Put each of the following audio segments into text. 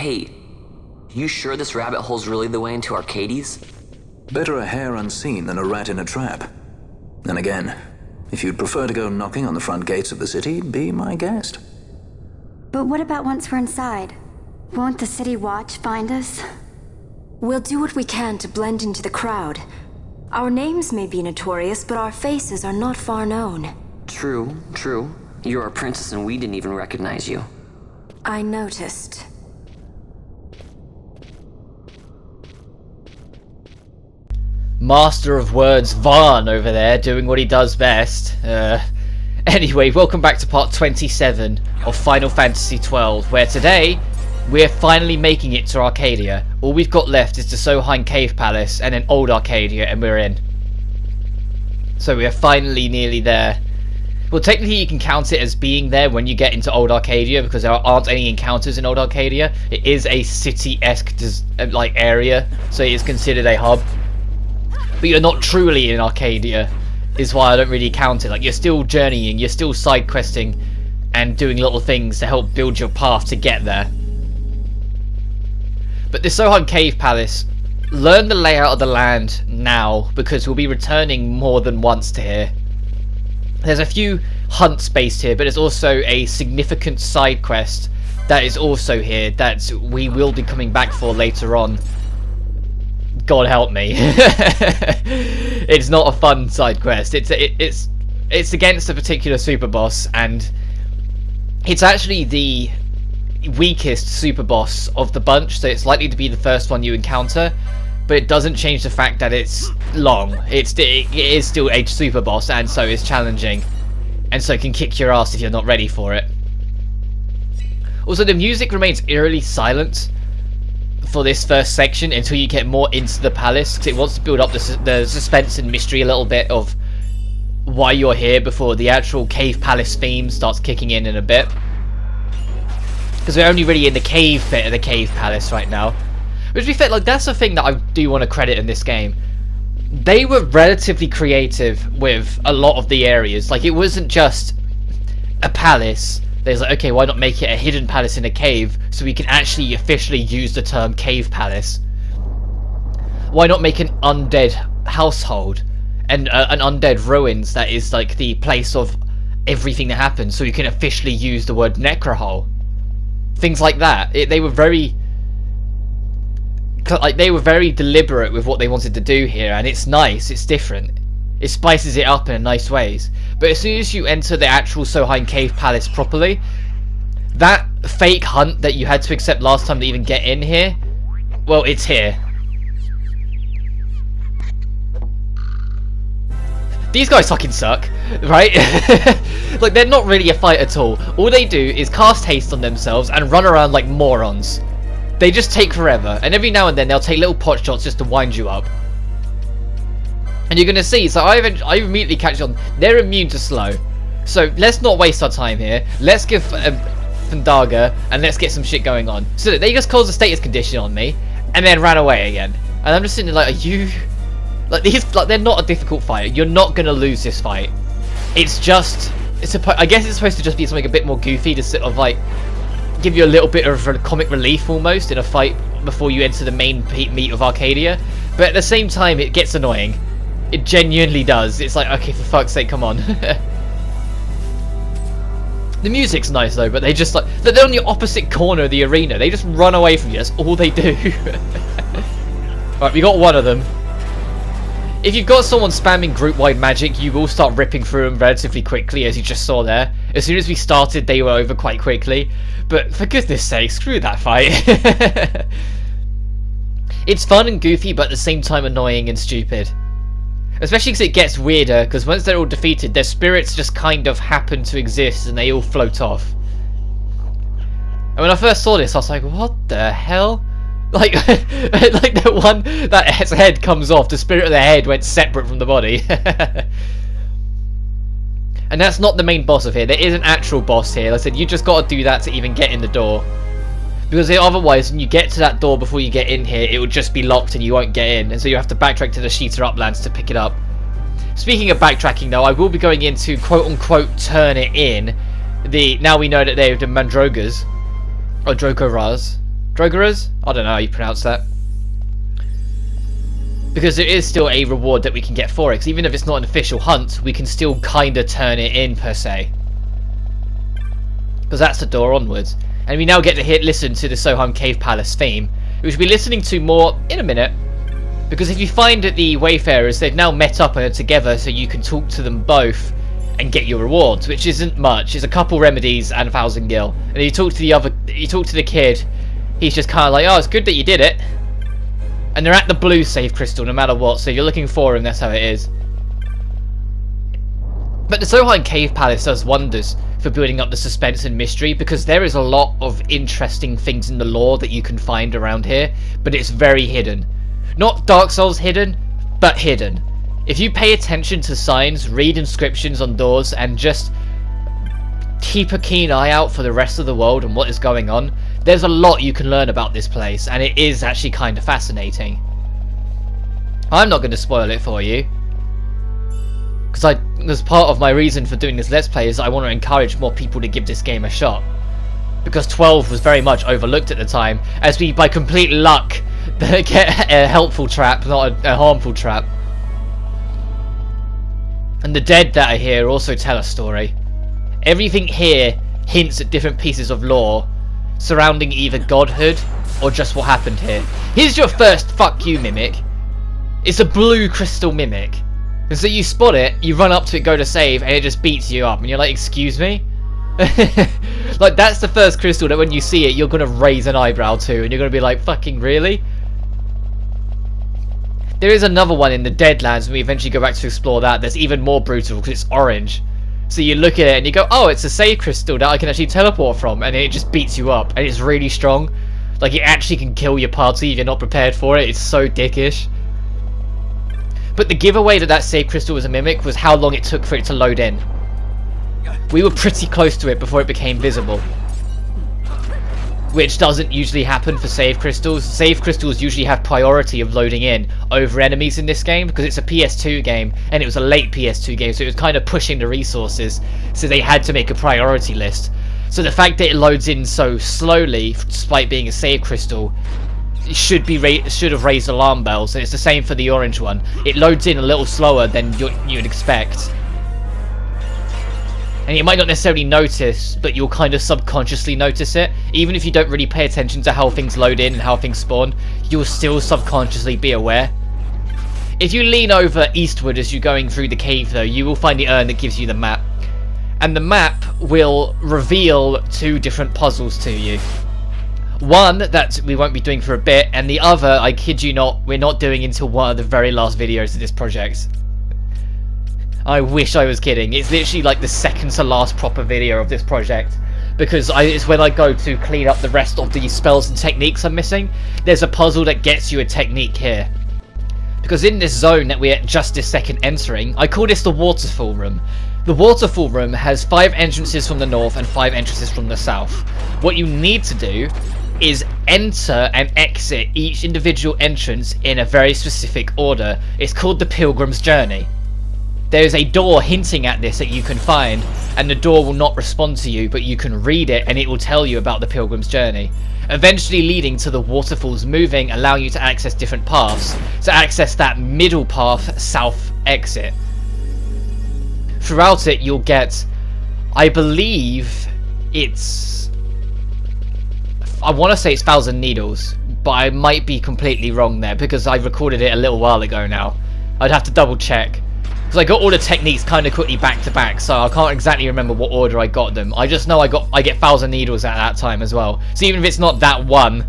Hey, you sure this rabbit hole's really the way into Arcades? Better a hare unseen than a rat in a trap. And again, if you'd prefer to go knocking on the front gates of the city, be my guest. But what about once we're inside? Won't the city watch find us? We'll do what we can to blend into the crowd. Our names may be notorious, but our faces are not far known. True. You're our princess and we didn't even recognize you. I noticed. Master of words Vaughn over there doing what he does best. Anyway, welcome back to part 27 of Final Fantasy XII, where today we're finally making it to Arcadia. All we've got left is the Soheim Cave Palace and then Old Arcadia, and we're in. So we're finally nearly there. Well, technically you can count it as being there when you get into Old Arcadia, because there aren't any encounters in Old Arcadia. It is a city-esque like area, so it is considered a hub. But you're not truly in Arcadia, is why I don't really count it. Like, you're still journeying, you're still side questing, and doing little things to help build your path to get there. But the Soheim Cave Palace, learn the layout of the land now, because we'll be returning more than once to here. There's a few hunts based here, but there's also a significant side quest that is also here that we will be coming back for later on. God help me. It's not a fun side quest. It's against a particular super boss, and it's actually the weakest super boss of the bunch, so it's likely to be the first one you encounter, but it doesn't change the fact that it's long. It is still a super boss, and so it's challenging, and so it can kick your ass if you're not ready for it. Also, the music remains eerily silent for this first section until you get more into the palace, because it wants to build up the suspense and mystery a little bit of why you're here before the actual cave palace theme starts kicking in a bit. Because we're only really in the cave bit of the cave palace right now. Which, to be fair, like, that's the thing that I do want to credit in this game. They were relatively creative with a lot of the areas. Like, it wasn't just a palace. There's like, okay, why not make it a hidden palace in a cave so we can actually officially use the term cave palace? Why not make an undead household and an undead ruins that is like the place of everything that happens, so you can officially use the word necrohole? Things like that. They were very deliberate with what they wanted to do here, and it's nice, it's different. It spices it up in nice ways. But as soon as you enter the actual Soheim Cave Palace properly, that fake hunt that you had to accept last time to even get in here, well, it's here. These guys fucking suck, right? Like, they're not really a fight at all. All they do is cast haste on themselves and run around like morons. They just take forever, and every now and then they'll take little pot shots just to wind you up. And you're gonna see, so I immediately catch on, they're immune to slow. So let's not waste our time here. Let's give Thundaga, and let's get some shit going on. So they just caused a status condition on me, and then ran away again. And I'm just sitting there like, are you... Like, they're not a difficult fight. You're not gonna lose this fight. It's just... I guess it's supposed to just be something a bit more goofy to sort of, like, give you a little bit of comic relief almost in a fight before you enter the main meat of Arcadia. But at the same time, it gets annoying. It genuinely does. It's like, okay, for fuck's sake, come on. The music's nice though, but they just like, they're on the opposite corner of the arena. They just run away from you. That's all they do. Alright, we got one of them. If you've got someone spamming group-wide magic, you will start ripping through them relatively quickly, as you just saw there. As soon as we started, they were over quite quickly. But for goodness sake, screw that fight. It's fun and goofy, but at the same time annoying and stupid. Especially because it gets weirder, because once they're all defeated, their spirits just kind of happen to exist and they all float off. And when I first saw this, I was like, what the hell? Like, like the one that head comes off, the spirit of the head went separate from the body. And that's not the main boss of here. There is an actual boss here. Like I said, you just got to do that to even get in the door. Because otherwise, when you get to that door before you get in here, it will just be locked and you won't get in. And so you have to backtrack to the Sheeta Uplands to pick it up. Speaking of backtracking though, I will be going in to quote-unquote turn it in. Now we know that they're the Mandrogas. Or Drogoras. Drogaras? I don't know how you pronounce that. Because there is still a reward that we can get for it. 'Cause even if it's not an official hunt, we can still kind of turn it in, per se. Because that's the door onwards. And we now get to listen to the Sohan Cave Palace theme, which we'll be listening to more in a minute. Because if you find that the Wayfarers, they've now met up and are together, so you can talk to them both and get your rewards, which isn't much. It's a couple remedies and 1,000 gil. And you talk to the kid, he's just kind of like, oh, it's good that you did it. And they're at the blue save crystal no matter what, so if you're looking for him, that's how it is. But the Sohan Cave Palace does wonders for building up the suspense and mystery, because there is a lot of interesting things in the lore that you can find around here, but it's very hidden. Not Dark Souls hidden, but hidden. If you pay attention to signs, read inscriptions on doors, and just keep a keen eye out for the rest of the world and what is going on, there's a lot you can learn about this place, and it is actually kind of fascinating. I'm not going to spoil it for you, because part of my reason for doing this Let's Play is I want to encourage more people to give this game a shot. Because 12 was very much overlooked at the time, as we, by complete luck, get a helpful trap, not a harmful trap. And the dead that are here also tell a story. Everything here hints at different pieces of lore surrounding either godhood or just what happened here. Here's your first fuck you mimic. It's a blue crystal mimic. And so you spot it, you run up to it, go to save, and it just beats you up. And you're like, excuse me? Like, that's the first crystal that when you see it, you're going to raise an eyebrow to. And you're going to be like, fucking really? There is another one in the Deadlands when we eventually go back to explore that. That's even more brutal because it's orange. So you look at it and you go, oh, it's a save crystal that I can actually teleport from. And it just beats you up. And it's really strong. Like, it actually can kill your party if you're not prepared for it. It's so dickish. But the giveaway that that save crystal was a mimic was how long it took for it to load in. We were pretty close to it before it became visible. Which doesn't usually happen for save crystals. Save crystals usually have priority of loading in over enemies in this game, because it's a PS2 game, and it was a late PS2 game, so it was kind of pushing the resources, so they had to make a priority list. So the fact that it loads in so slowly, despite being a save crystal, should have raised alarm bells. And it's the same for the orange one. It loads in a little slower than you'd expect. And you might not necessarily notice, but you'll kind of subconsciously notice it. Even if you don't really pay attention to how things load in and how things spawn, you'll still subconsciously be aware. If you lean over eastward as you're going through the cave though, you will find the urn that gives you the map. And the map will reveal two different puzzles to you. One that we won't be doing for a bit, and the other, I kid you not, we're not doing until one of the very last videos of this project. I wish I was kidding. It's literally like the second to last proper video of this project, because it's when I go to clean up the rest of the spells and techniques I'm missing. There's a puzzle that gets you a technique here. Because in this zone that we're just this second entering, I call this the waterfall room. The waterfall room has 5 entrances from the north and 5 entrances from the south. What you need to do is enter and exit each individual entrance in a very specific order. It's called the Pilgrim's Journey. There's a door hinting at this that you can find, and the door will not respond to you, but you can read it and it will tell you about the Pilgrim's Journey, eventually leading to the waterfalls moving, allowing you to access different paths. To access that middle path, south exit. Throughout it you'll get, I believe I want to say it's 1,000 needles, but I might be completely wrong there because I recorded it a little while ago now. I'd have to double check. Because I got all the techniques kind of quickly back to back, so I can't exactly remember what order I got them. I just know I get 1,000 needles at that time as well. So even if it's not that one,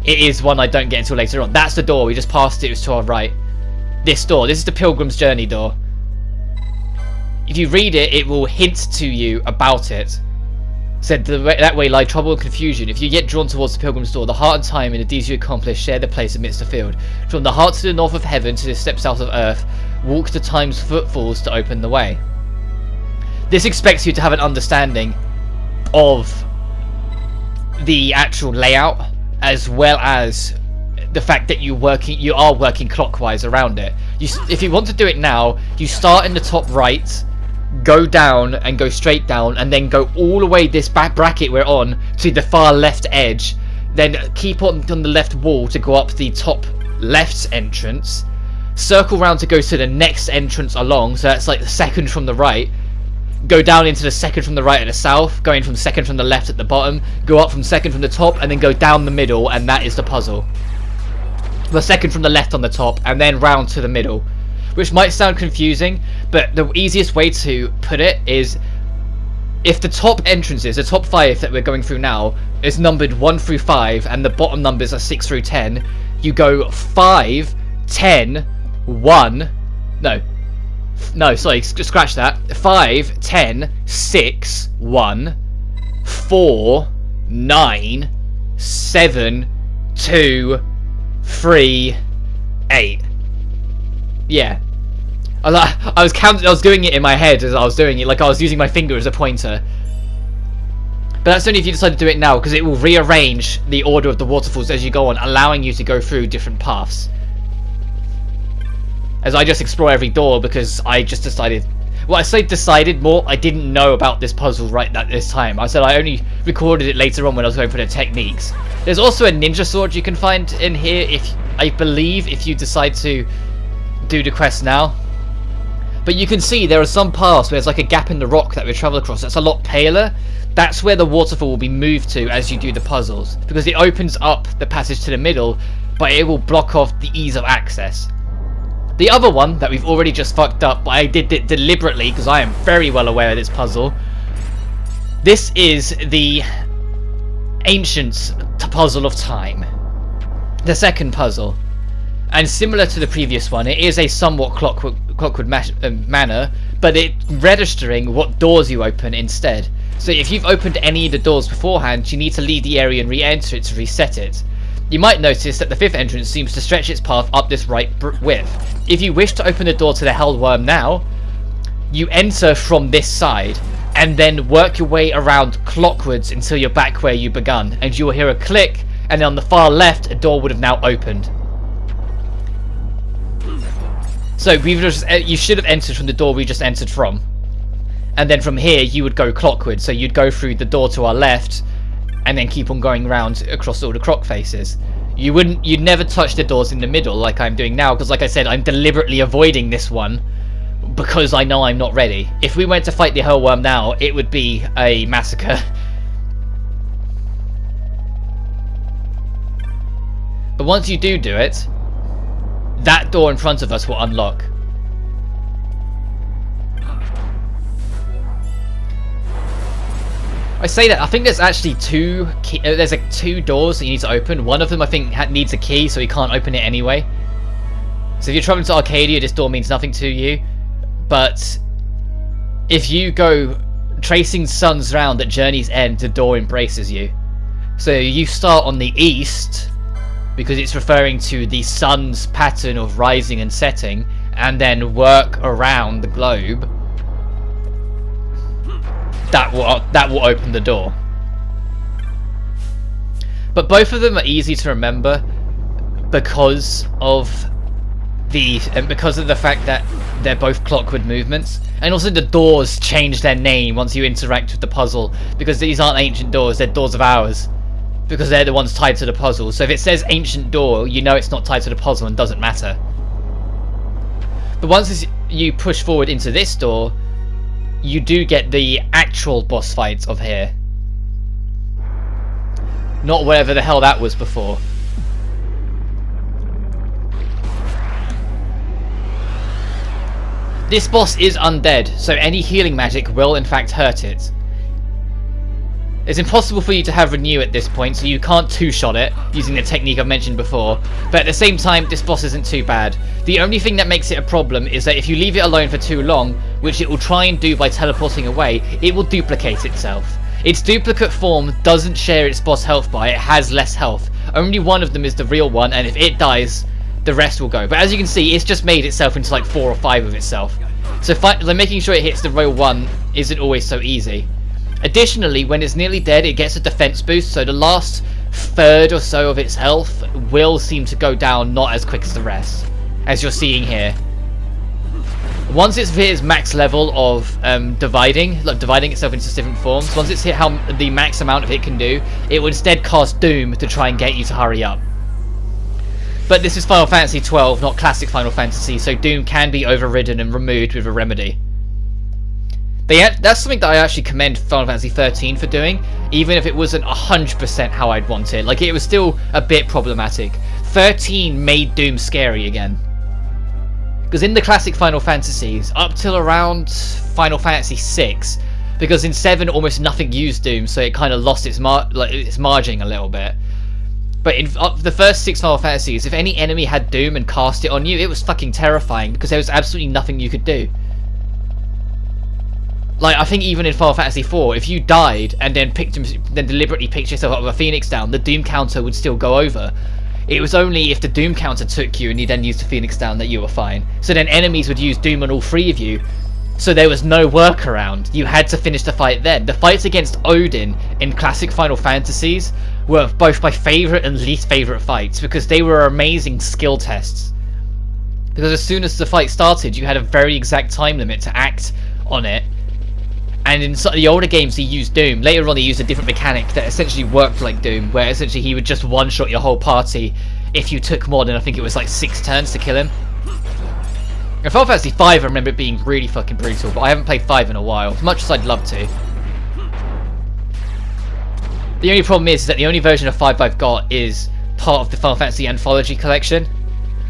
it is one I don't get until later on. That's the door, we just passed it, it was to our right. This door, this is the Pilgrim's Journey door. If you read it, it will hint to you about it. Said that way lie trouble and confusion. If you get drawn towards the Pilgrim's door, the heart and time and the deeds you accomplish share the place amidst the field. From the heart to the north of heaven to the steps south of earth, walk to time's footfalls to open the way. This expects you to have an understanding of the actual layout, as well as the fact that you are working clockwise around it. If you want to do it now, you start in the top right, go down and go straight down, and then go all the way this back bracket we're on to the far left edge, then keep on the left wall to go up the top left entrance, circle round to go to the next entrance along, so that's like the second from the right, go down into the second from the right at the south, going from second from the left at the bottom, go up from second from the top, and then go down the middle, and that is the puzzle. The second from the left on the top, and then round to the middle. Which might sound confusing, but the easiest way to put it is, if the top entrances, the top 5 that we're going through now, is numbered 1 through 5, and the bottom numbers are 6 through 10, you go 5, 10, 1, no, sorry, scratch that, 5, 10, 6, 1, 4, 9, 7, 2, 3, 8. Yeah. I was counting. I was doing it in my head as I was doing it, like I was using my finger as a pointer. But that's only if you decide to do it now, because it will rearrange the order of the waterfalls as you go on, allowing you to go through different paths. As I just explore every door, because I just decided. Well, I say decided more. I didn't know about this puzzle right at this time. I said I only recorded it later on when I was going for the techniques. There's also a ninja sword you can find in here, I believe, if you decide to do the quest now. But you can see there are some paths where there's like a gap in the rock that we travel across that's a lot paler. That's where the waterfall will be moved to as you do the puzzles, because it opens up the passage to the middle, but it will block off the ease of access. The other one that we've already just fucked up, but I did it deliberately because I am very well aware of this puzzle. This is the ancient puzzle of time, the second puzzle. And similar to the previous one, it is a somewhat clockwork manner, but it's registering what doors you open instead. So if you've opened any of the doors beforehand, you need to leave the area and re-enter it to reset it. You might notice that the 5th entrance seems to stretch its path up this right width. If you wish to open the door to the Hell Worm now, you enter from this side, and then work your way around clockwards until you're back where you begun, and you will hear a click, and then on the far left, a door would have now opened. So you should have entered from the door we just entered from, and then from here you would go clockward. So you'd go through the door to our left, and then keep on going round across all the clock faces. You'd never touch the doors in the middle like I'm doing now, because like I said, I'm deliberately avoiding this one because I know I'm not ready. If we went to fight the Hellworm now, it would be a massacre. But once you do it, that door in front of us will unlock. I say that, I think there's actually two doors that you need to open. One of them I think needs a key, so you can't open it anyway. So if you're traveling to Arcadia, this door means nothing to you. But if you go tracing suns round at Journey's End, the door embraces you. So you start on the east, because it's referring to the sun's pattern of rising and setting, and then work around the globe. That will open the door. But both of them are easy to remember because of the fact that they're both clockwork movements, and also the doors change their name once you interact with the puzzle, because these aren't ancient doors, they're doors of hours, because they're the ones tied to the puzzle. So if it says ancient door, you know it's not tied to the puzzle and doesn't matter. But once you push forward into this door, you do get the actual boss fight of here. Not whatever the hell that was before. This boss is undead, so any healing magic will in fact hurt it. It's impossible for you to have renew at this point, so you can't two-shot it using the technique I've mentioned before, but at the same time this boss isn't too bad. The only thing that makes it a problem is that if you leave it alone for too long, which it will try and do by teleporting away, it will duplicate itself. Its duplicate form doesn't share its boss health bar, it has less health. Only one of them is the real one, and if it dies, the rest will go. But as you can see, it's just made itself into like 4 or 5 of itself. So making sure it hits the real one isn't always so easy. Additionally, when it's nearly dead, it gets a defense boost, so the last third or so of its health will seem to go down not as quick as the rest, as you're seeing here. once it's hit its max level of dividing itself into different forms, once it's hit the max amount of it can do, it will instead cast Doom to try and get you to hurry up. But this is Final Fantasy XII, not classic Final Fantasy, so Doom can be overridden and removed with a remedy. That's something that I actually commend Final Fantasy XIII for doing, even if it wasn't 100% how I'd want it. Like, it was still a bit problematic. 13 made Doom scary again. Because in the classic Final Fantasies, up till around Final Fantasy VI, because in 7 almost nothing used Doom, so it kind of lost its margin a little bit. But in the first 6 Final Fantasies, if any enemy had Doom and cast it on you, it was fucking terrifying, because there was absolutely nothing you could do. Like, I think even in Final Fantasy IV, if you died and then deliberately picked yourself up with a Phoenix Down, the Doom counter would still go over. It was only if the Doom counter took you and you then used the Phoenix Down that you were fine. So then enemies would use Doom on all 3 of you, so there was no workaround. You had to finish the fight then. The fights against Odin in classic Final Fantasies were both my favourite and least favourite fights, because they were amazing skill tests. Because as soon as the fight started, you had a very exact time limit to act on it. And in the older games he used Doom. Later on he used a different mechanic that essentially worked like Doom, where essentially he would just one-shot your whole party if you took more than, I think it was like 6 turns to kill him. In Final Fantasy V I remember it being really fucking brutal, but I haven't played 5 in a while, as much as I'd love to. The only problem is that the only version of 5 I've got is part of the Final Fantasy Anthology collection.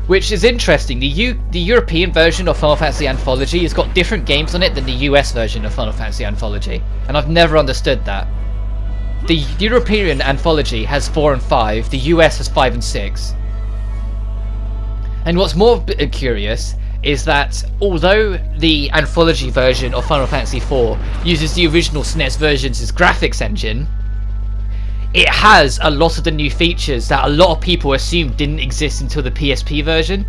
Which is interesting. The European version of Final Fantasy Anthology has got different games on it than the US version of Final Fantasy Anthology, and I've never understood that. The European Anthology has 4 and 5, the US has 5 and 6. And what's more curious is that although the Anthology version of Final Fantasy IV uses the original SNES version's graphics engine, it has a lot of the new features that a lot of people assumed didn't exist until the PSP version.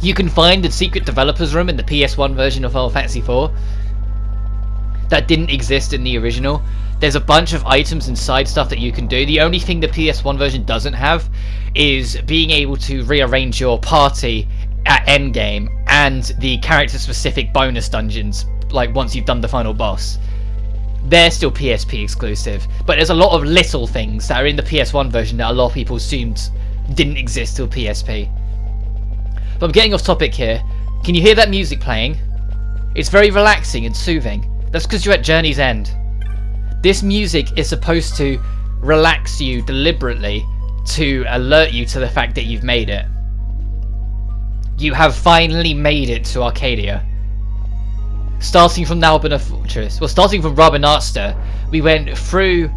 You can find the secret developers room in the PS1 version of Final Fantasy IV that didn't exist in the original. There's a bunch of items and side stuff that you can do. The only thing the PS1 version doesn't have is being able to rearrange your party at endgame and the character specific bonus dungeons, like once you've done the final boss. They're still PSP exclusive, but there's a lot of little things that are in the PS1 version that a lot of people assumed didn't exist till PSP. But I'm getting off topic here. Can you hear that music playing? It's very relaxing and soothing. That's because you're at Journey's End. This music is supposed to relax you deliberately to alert you to the fact that you've made it. You have finally made it to Arcadia. Starting from Nalbina Fortress, well, starting from Rabanasta, we went through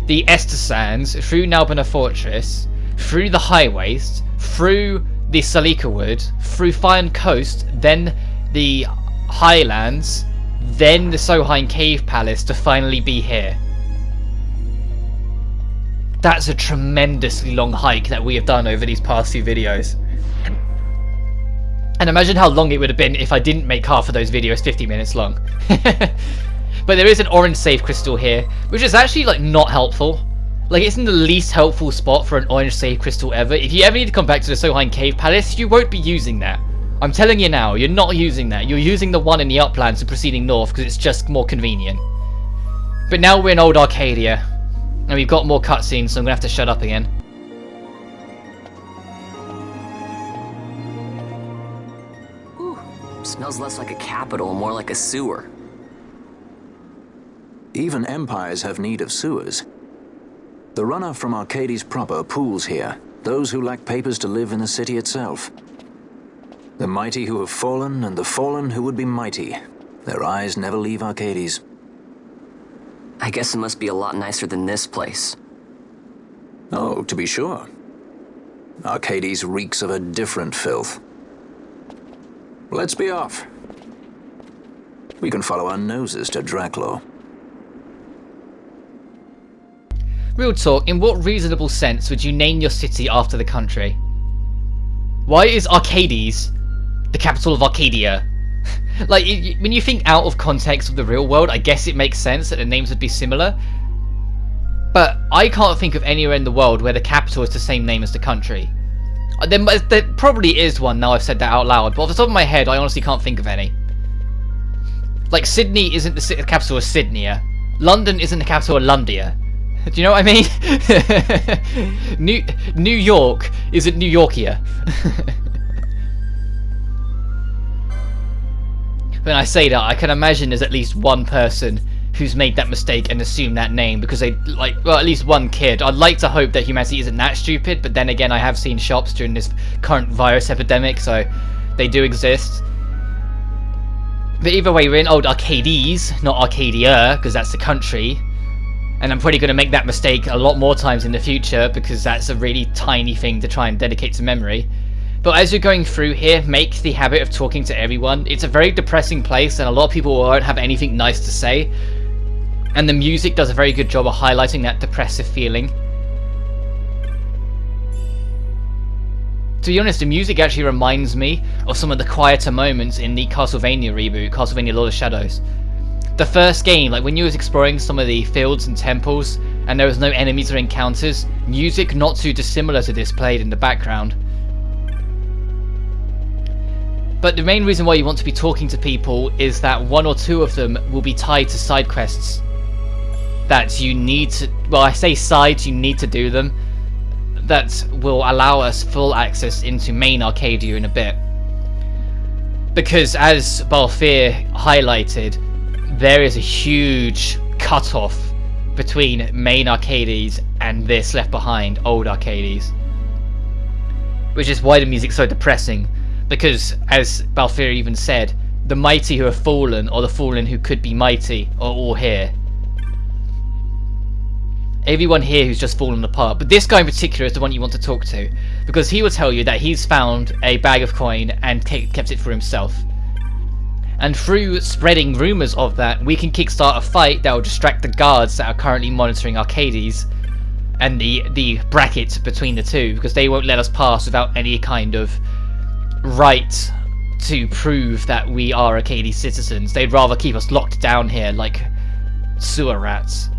the Estus Sands, through Nalbina Fortress, through the highways, through the Salika Wood, through Fine Coast, then the Highlands, then the Sohine Cave Palace to finally be here. That's a tremendously long hike that we have done over these past few videos. And imagine how long it would have been if I didn't make half of those videos 50 minutes long. But there is an orange save crystal here, which is actually like not helpful. Like, it's in the least helpful spot for an orange save crystal ever. If you ever need to come back to the Sohine Cave Palace, you won't be using that. I'm telling you now, you're not using that. You're using the one in the uplands and proceeding north because it's just more convenient. But now we're in Old Arcadia, and we've got more cutscenes, so I'm going to have to shut up again. Smells less like a capital, more like a sewer. Even empires have need of sewers. The runoff from Arcades proper pools here, those who lack papers to live in the city itself. The mighty who have fallen, and the fallen who would be mighty. Their eyes never leave Arcades. I guess it must be a lot nicer than this place. Oh, to be sure. Arcades reeks of a different filth. Let's be off. We can follow our noses to Draclaw. Real talk, in what reasonable sense would you name your city after the country? Why is Arcades the capital of Arcadia? Like, when you think out of context of the real world, I guess it makes sense that the names would be similar. But I can't think of anywhere in the world where the capital is the same name as the country. There probably is one now I've said that out loud, but off the top of my head, I honestly can't think of any. Like, Sydney isn't the capital of Sydneya. London isn't the capital of Lundia. Do you know what I mean? New York isn't New Yorkia. When I say that, I can imagine there's at least one person who's made that mistake and assumed that name because they, like, well, at least one kid. I'd like to hope that humanity isn't that stupid, but then again, I have seen shops during this current virus epidemic, so they do exist. But either way, we're in old Arcades, not Arcadia, because that's the country. And I'm probably going to make that mistake a lot more times in the future, because that's a really tiny thing to try and dedicate to memory. But as you're going through here, make the habit of talking to everyone. It's a very depressing place, and a lot of people won't have anything nice to say. And the music does a very good job of highlighting that depressive feeling. To be honest, the music actually reminds me of some of the quieter moments in the Castlevania reboot, Castlevania Lord of Shadows. The first game, like when you was exploring some of the fields and temples, and there was no enemies or encounters, music not too dissimilar to this played in the background. But the main reason why you want to be talking to people is that one or two of them will be tied to side quests that you need to, well, I say sides, you need to do them, that will allow us full access into main Arcadia in a bit. Because as Balthier highlighted, there is a huge cut-off between main Arcades and this left behind, old Arcades. Which is why the music's so depressing, because as Balthier even said, the mighty who have fallen, or the fallen who could be mighty, are all here. Everyone here who's just fallen apart, but this guy in particular is the one you want to talk to, because he will tell you that he's found a bag of coin and kept it for himself. And through spreading rumours of that, we can kickstart a fight that will distract the guards that are currently monitoring Arcades and the bracket between the two, because they won't let us pass without any kind of right to prove that we are Arcades citizens. They'd rather keep us locked down here like sewer rats.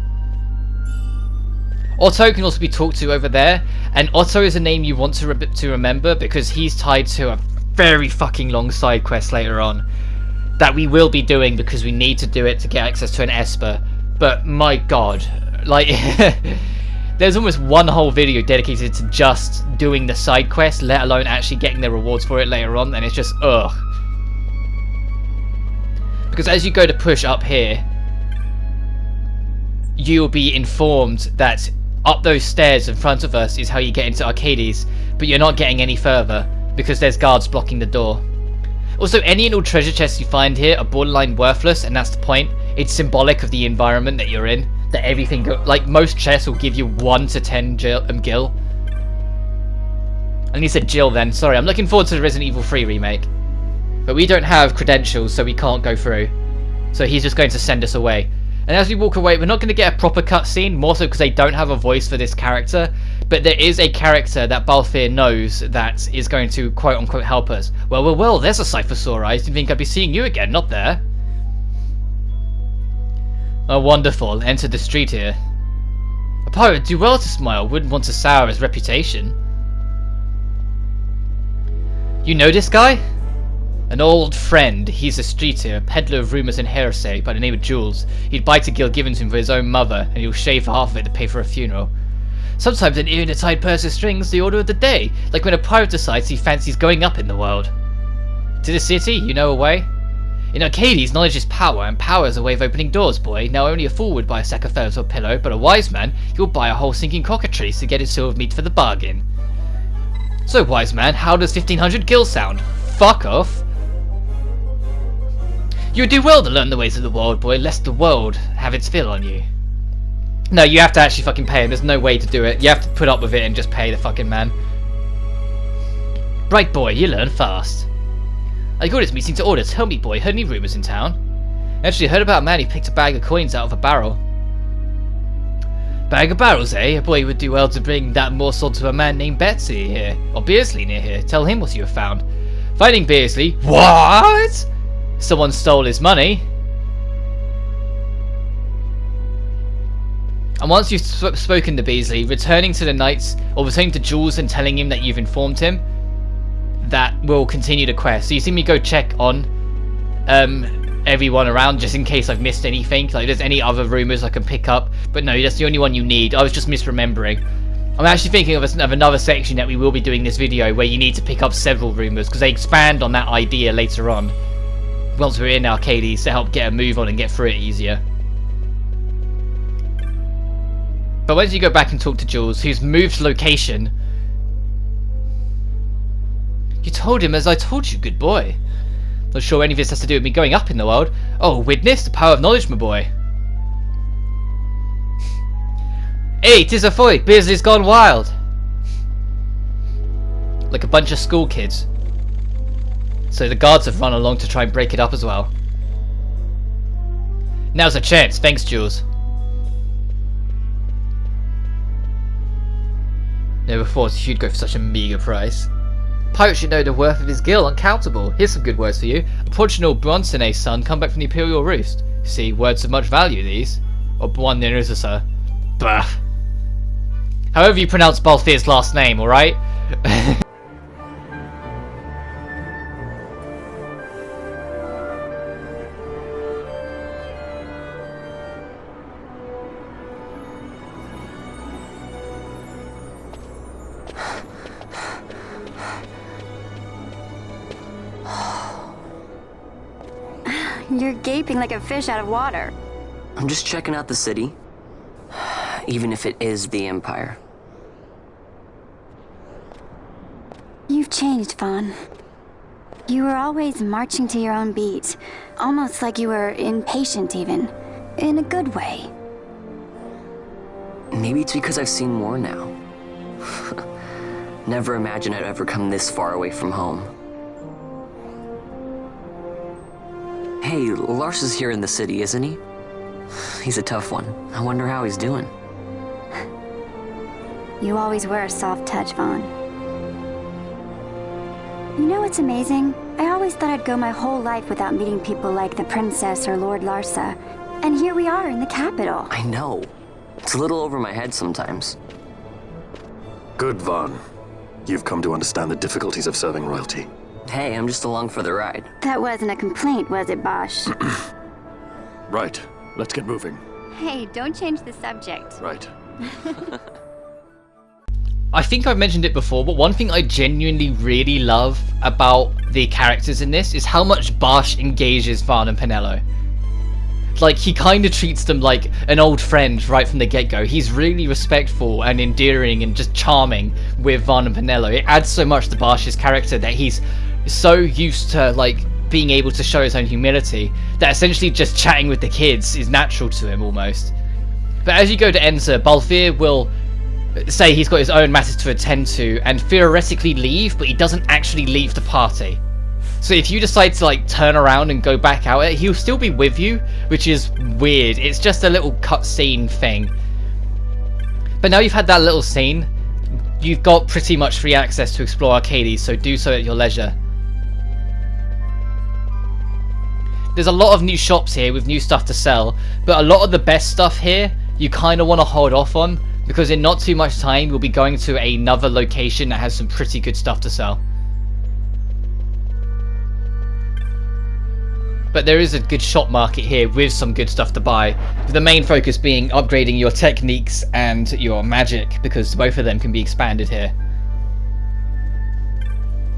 Otto can also be talked to over there, and Otto is a name you want to remember because he's tied to a very fucking long side quest later on that we will be doing because we need to do it to get access to an Esper. But my god, like there's almost one whole video dedicated to just doing the side quest, let alone actually getting the rewards for it later on, and it's just ugh. Because as you go to push up here, you'll be informed that up those stairs in front of us is how you get into Arcades, but you're not getting any further because there's guards blocking the door. Also, any and all treasure chests you find here are borderline worthless, and that's the point. It's symbolic of the environment that you're in, that everything like most chests will give you 1 to 10 gil. And you said Jill then, sorry, I'm looking forward to the Resident Evil 3 remake. But we don't have credentials, so we can't go through. So he's just going to send us away. And as we walk away, we're not going to get a proper cutscene, more so because they don't have a voice for this character, but there is a character that Balthier knows that is going to quote-unquote help us. Well, there's a Cyphersaur. I didn't think I'd be seeing you again, not there. Oh, wonderful. Enter the street here. A pirate do well to smile, wouldn't want to sour his reputation. You know this guy? An old friend. He's a streeter, a peddler of rumours and heresy by the name of Jules. He'd bite a gill given to him for his own mother, and he'll shave half of it to pay for a funeral. Sometimes an ear in a tied purse of strings the order of the day, like when a pirate decides he fancies going up in the world. To the city, you know a way? In Arcades, knowledge is power, and power is a way of opening doors, boy. Now only a fool would buy a sack of feathers or a pillow, but a wise man, he'll buy a whole sinking cockatrice to get his silver meat for the bargain. So, wise man, how does 1500 gil sound? Fuck off. You would do well to learn the ways of the world, boy, lest the world have its fill on you. No, you have to actually fucking pay him. There's no way to do it. You have to put up with it and just pay the fucking man. Right, boy, you learn fast. I got this meeting to order. Tell me, boy, heard any rumours in town? Actually, I heard about a man who picked a bag of coins out of a barrel. Bag of barrels, eh? A boy would do well to bring that morsel to a man named Betsy here, or Beersley near here. Tell him what you have found. Finding Beersley? What? Someone stole his money. And once you've spoken to Beasley, returning to the Knights, or returning to Jules and telling him that you've informed him, that will continue the quest. So you see me go check on everyone around, just in case I've missed anything, like there's any other rumours I can pick up. But no, that's the only one you need. I was just misremembering. I'm actually thinking of another section that we will be doing this video, where you need to pick up several rumours, because they expand on that idea later on, once we're in Arcades, to help get a move on and get through it easier. But once you go back and talk to Jules, who's moved location... You told him as I told you, good boy. Not sure any of this has to do with me going up in the world. Oh, witness the power of knowledge, my boy. Hey, 'tis a foy, Beasley's gone wild. Like a bunch of school kids. So the guards have run along to try and break it up as well. Now's a chance, thanks Jules. Never thought you'd go for such a meager price. Pirate should know the worth of his gill, uncountable. Here's some good words for you. A Portugal Bronsone's son, come back from the Imperial Roost. See, words of much value, these. Or one there is a sir. Bah. However you pronounce Balthier's last name, alright? You're gaping like a fish out of water. I'm just checking out the city. Even if it is the Empire. You've changed, Vaughn. You were always marching to your own beat. Almost like you were impatient even. In a good way. Maybe it's because I've seen more now. Never imagined I'd ever come this far away from home. Hey, Lars is here in the city, isn't he? He's a tough one. I wonder how he's doing. You always were a soft touch, Vaughn. You know what's amazing? I always thought I'd go my whole life without meeting people like the Princess or Lord Larsa. And here we are in the capital. I know. It's a little over my head sometimes. Good, Vaughn. You've come to understand the difficulties of serving royalty. Hey, I'm just along for the ride. That wasn't a complaint, was it, Bosch? Right. Let's get moving. Hey, don't change the subject. Right. I think I've mentioned it before, but one thing I genuinely really love about the characters in this is how much Bosch engages Vaughn and Penelo. Like, he kind of treats them like an old friend right from the get-go. He's really respectful and endearing and just charming with Vaughn and Penelo. It adds so much to Bosch's character that he's so used to, like, being able to show his own humility that essentially just chatting with the kids is natural to him almost. But as you go to enter, Balthier will say he's got his own matters to attend to and theoretically leave, but he doesn't actually leave the party. So if you decide to, like, turn around and go back out, he'll still be with you, which is weird. It's just a little cutscene thing. But now you've had that little scene, you've got pretty much free access to explore Arcades, so do so at your leisure. There's a lot of new shops here with new stuff to sell, but a lot of the best stuff here you kind of want to hold off on, because in not too much time we'll be going to another location that has some pretty good stuff to sell. But there is a good shop market here with some good stuff to buy, with the main focus being upgrading your techniques and your magic, because both of them can be expanded here.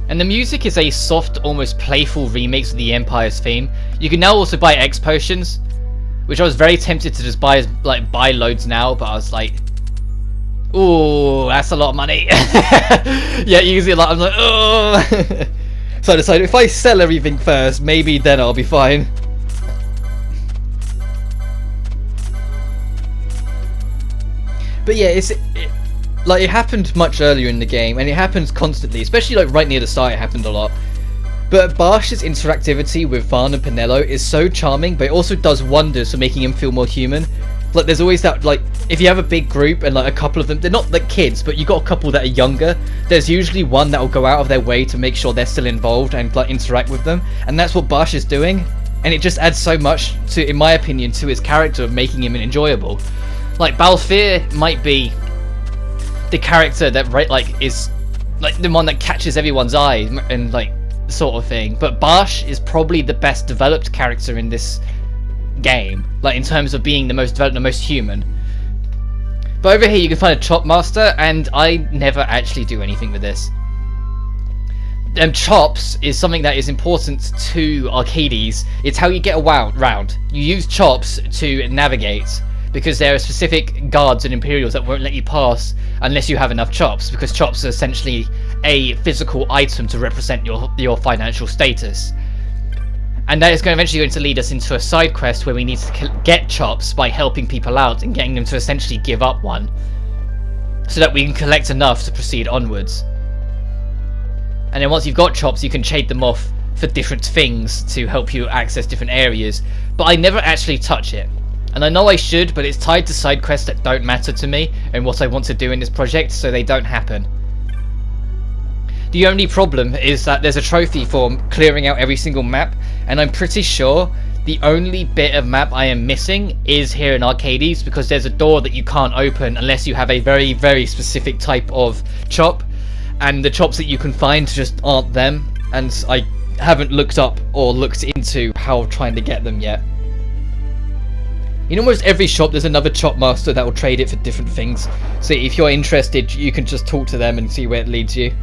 And the music is a soft, almost playful remix of the Empire's theme. You can now also buy X potions, which I was very tempted to just buy loads now, but I was like, ooh, that's a lot of money. Yeah, usually I'm like, oh. So I decided if I sell everything first, maybe then I'll be fine. But yeah, it happened much earlier in the game, and it happens constantly, especially like right near the start. It happened a lot. But Bosch's interactivity with Vaughn and Penelo is so charming, but it also does wonders for making him feel more human. Like, there's always that, like, if you have a big group and like a couple of them, they're not like kids, but you got a couple that are younger, there's usually one that will go out of their way to make sure they're still involved and like interact with them, and that's what Bosch is doing, and it just adds so much to, in my opinion, to his character of making him enjoyable. Like, Balthier might be the character that is like the one that catches everyone's eye and like sort of thing, but Barsh is probably the best developed character in this game, like in terms of being the most developed, the most human. But over here you can find a Chop Master, and I never actually do anything with this. Chops is something that is important to Arcades. It's how you get around. You use chops to navigate, because there are specific guards and Imperials that won't let you pass unless you have enough chops, because chops are essentially a physical item to represent your financial status. And that is eventually going to lead us into a side quest where we need to get chops by helping people out and getting them to essentially give up one, so that we can collect enough to proceed onwards. And then once you've got chops, you can trade them off for different things to help you access different areas. But I never actually touch it. And I know I should, but it's tied to side quests that don't matter to me and what I want to do in this project, so they don't happen. The only problem is that there's a trophy for clearing out every single map, and I'm pretty sure the only bit of map I am missing is here in Arcades, because there's a door that you can't open unless you have a very, very specific type of chop, and the chops that you can find just aren't them, and I haven't looked up or looked into how trying to get them yet. In almost every shop there's another Chop Master that will trade it for different things, so if you're interested you can just talk to them and see where it leads you.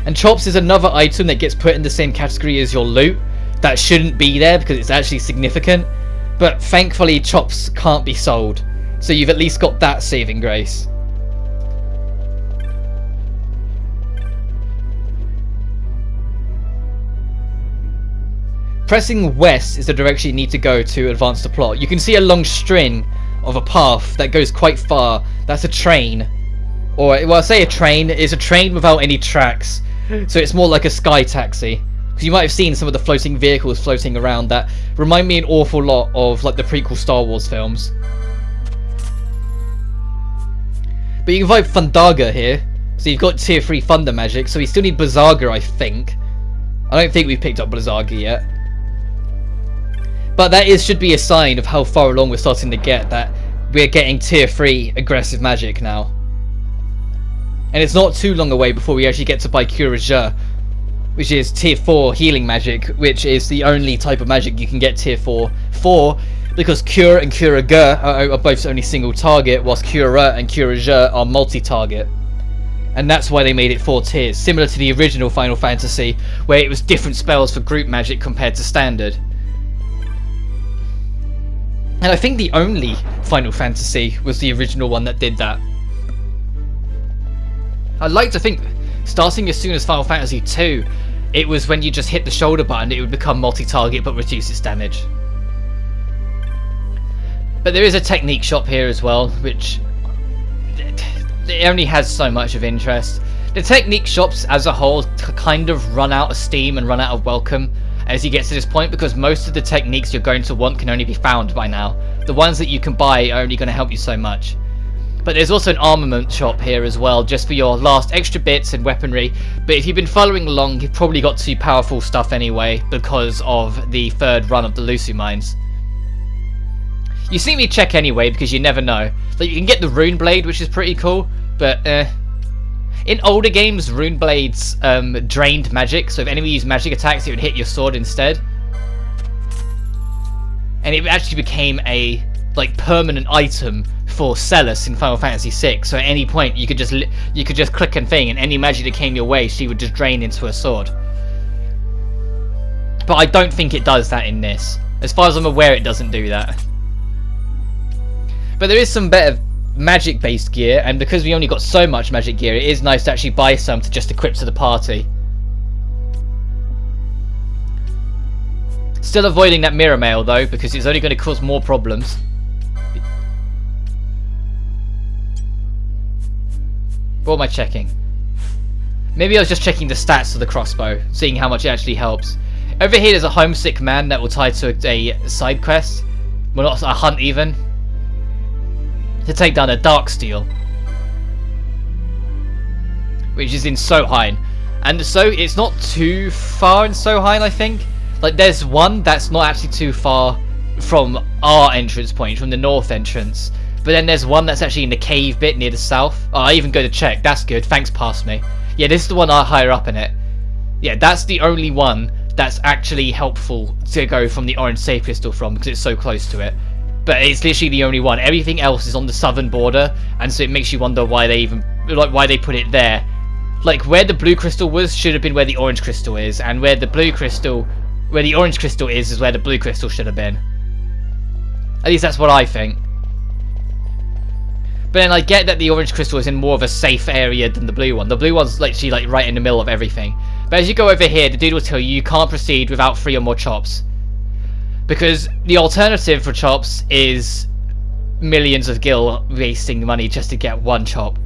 And chops is another item that gets put in the same category as your loot that shouldn't be there because it's actually significant, but thankfully chops can't be sold, so you've at least got that saving grace. Pressing west is the direction you need to go to advance the plot. You can see a long string of a path that goes quite far. That's a train. Or, well, I say a train. It's a train without any tracks. So it's more like a sky taxi. Because you might have seen some of the floating vehicles floating around that remind me an awful lot of like the prequel Star Wars films. But you can find Thundaga here. So you've got tier 3 thunder magic. So we still need Blizzaga, I think. I don't think we've picked up Blizzaga yet. But that should be a sign of how far along we're starting to get, that we're getting tier 3 aggressive magic now. And it's not too long away before we actually get to buy Cure Je, which is tier 4 healing magic, which is the only type of magic you can get tier 4 for, because Cure and Cure Ge are both only single target, whilst Cure and Cure Je are multi-target. And that's why they made it 4 tiers, similar to the original Final Fantasy, where it was different spells for group magic compared to standard. And I think the only Final Fantasy was the original one that did that. I'd like to think, starting as soon as Final Fantasy II, it was when you just hit the shoulder button, it would become multi-target but reduce its damage. But there is a technique shop here as well, which it only has so much of interest. The technique shops as a whole kind of run out of steam and run out of welcome as you get to this point, because most of the techniques you're going to want can only be found by now. The ones that you can buy are only going to help you so much. But there's also an armament shop here as well, just for your last extra bits and weaponry. But if you've been following along, you've probably got too powerful stuff anyway, because of the third run of the Lucy mines. You see me check anyway, because you never know. Like, you can get the Rune Blade, which is pretty cool, but in older games, Rune Blades drained magic, so if enemy used magic attacks, it would hit your sword instead. And it actually became a permanent item for Celes in Final Fantasy VI. So at any point, you could just click and thing, and any magic that came your way, she would just drain into a sword. But I don't think it does that in this. As far as I'm aware, it doesn't do that. But there is some better magic based gear, and because we only got so much magic gear, it is nice to actually buy some to just equip to the party. Still avoiding that mirror mail though, because it's only going to cause more problems. What am I checking? Maybe I was just checking the stats of the crossbow, seeing how much it actually helps. Over here there's a homesick man that will tie to a side quest, well, not a hunt even, to take down a Darksteel, which is in Soheim. And so it's not too far in Soheim, I think. Like, there's one that's not actually too far from our entrance point, from the north entrance. But then there's one that's actually in the cave bit near the south. Oh, I even go to check. That's good. Thanks, past me. Yeah, this is the one higher up in it. Yeah, that's the only one that's actually helpful to go from the orange safe crystal from, because it's so close to it. But it's literally the only one. Everything else is on the southern border, and so it makes you wonder why they even, like, why they put it there. Like, where the blue crystal was should have been where the orange crystal is, and where the orange crystal is where the blue crystal should have been. At least that's what I think. But then I get that the orange crystal is in more of a safe area than the blue one. The blue one's literally like right in the middle of everything. But as you go over here, the dude will tell you you can't proceed without 3 or more chops. Because the alternative for chops is millions of gil wasting money just to get 1 chop.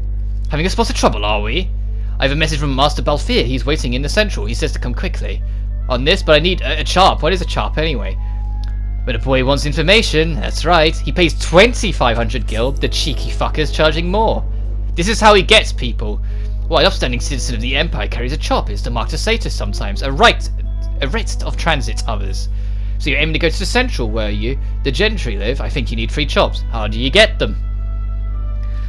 Having a spot of trouble, are we? I have a message from Master Balthier. He's waiting in the central. He says to come quickly. On this, but I need a chop. What is a chop anyway? But a boy wants information. That's right. He pays 2,500 gil. The cheeky fucker's charging more. This is how he gets people. Why, upstanding citizen of the Empire carries a chop. It's the mark to status sometimes. A right of transit others. So you're aiming to go to the central, were you? The gentry live. I think you need 3 chops. How do you get them?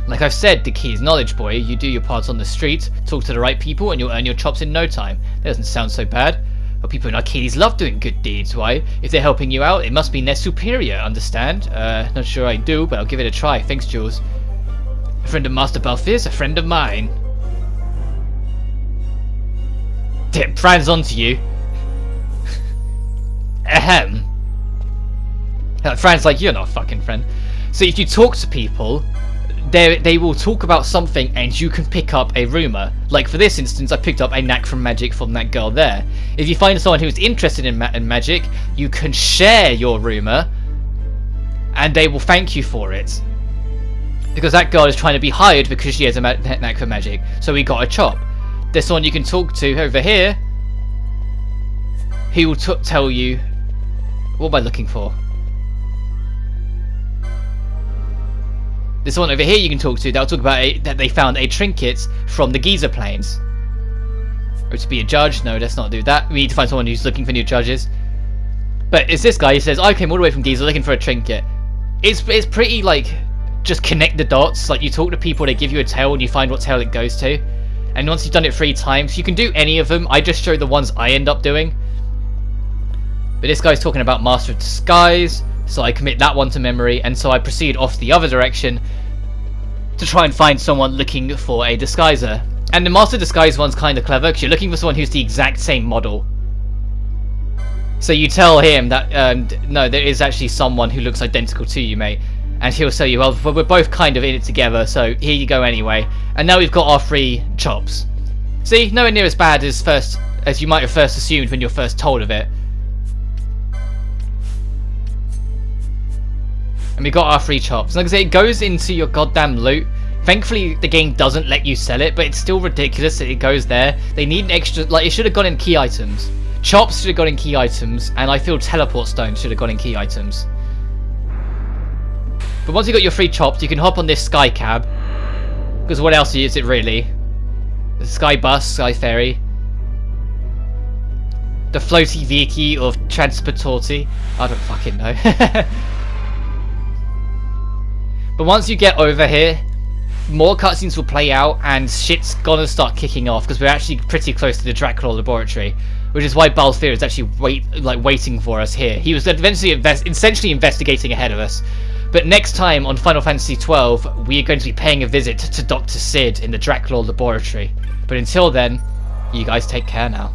Like I've said, the key is knowledge, boy. You do your part on the street, talk to the right people, and you'll earn your chops in no time. That doesn't sound so bad. But people in Arcades love doing good deeds. Why? If they're helping you out, it must mean they're superior, understand? Not sure I do, but I'll give it a try. Thanks, Jules. A friend of Master Balthier's a friend of mine. Damn, Fran's onto you. Ahem. Fran's like, you're not a fucking friend. So if you talk to people, they will talk about something and you can pick up a rumour. Like for this instance, I picked up a knack from magic from that girl there. If you find someone who's interested in magic, you can share your rumour and they will thank you for it. Because that girl is trying to be hired because she has a knack for magic. So we got a chop. There's someone you can talk to over here. He will tell you... What am I looking for? There's someone over here you can talk to. They'll talk about that they found a trinket from the Giza plains. Or to be a judge. No, let's not do that. We need to find someone who's looking for new judges. But it's this guy who says, I came all the way from Giza looking for a trinket. It's pretty, like, just connect the dots. Like, you talk to people, they give you a tale, and you find what tale it goes to. And once you've done it 3 times, you can do any of them. I just show the ones I end up doing. But this guy's talking about Master of Disguise, so I commit that one to memory, and so I proceed off the other direction to try and find someone looking for a disguiser. And the Master of Disguise one's kind of clever, because you're looking for someone who's the exact same model. So you tell him that, no, there is actually someone who looks identical to you, mate. And he'll tell you, well, we're both kind of in it together, so here you go anyway. And now we've got our 3 chops. See, nowhere near as bad as you might have first assumed when you're first told of it. And we got our 3 chops. Like I say, it goes into your goddamn loot. Thankfully, the game doesn't let you sell it, but it's still ridiculous that it goes there. They need an extra... Like, it should have gone in key items. Chops should have gone in key items, and I feel teleport stones should have gone in key items. But once you got your 3 chops, you can hop on this sky cab. Because what else is it really? The sky bus, sky ferry. The floaty vehicle of transportati. I don't fucking know. But once you get over here, more cutscenes will play out and shit's gonna start kicking off because we're actually pretty close to the Dracula laboratory, which is why Balthier is actually waiting for us here. He was eventually essentially investigating ahead of us. But next time on Final Fantasy XII, we are going to be paying a visit to Dr. Sid in the Dracula laboratory. But until then, you guys take care now.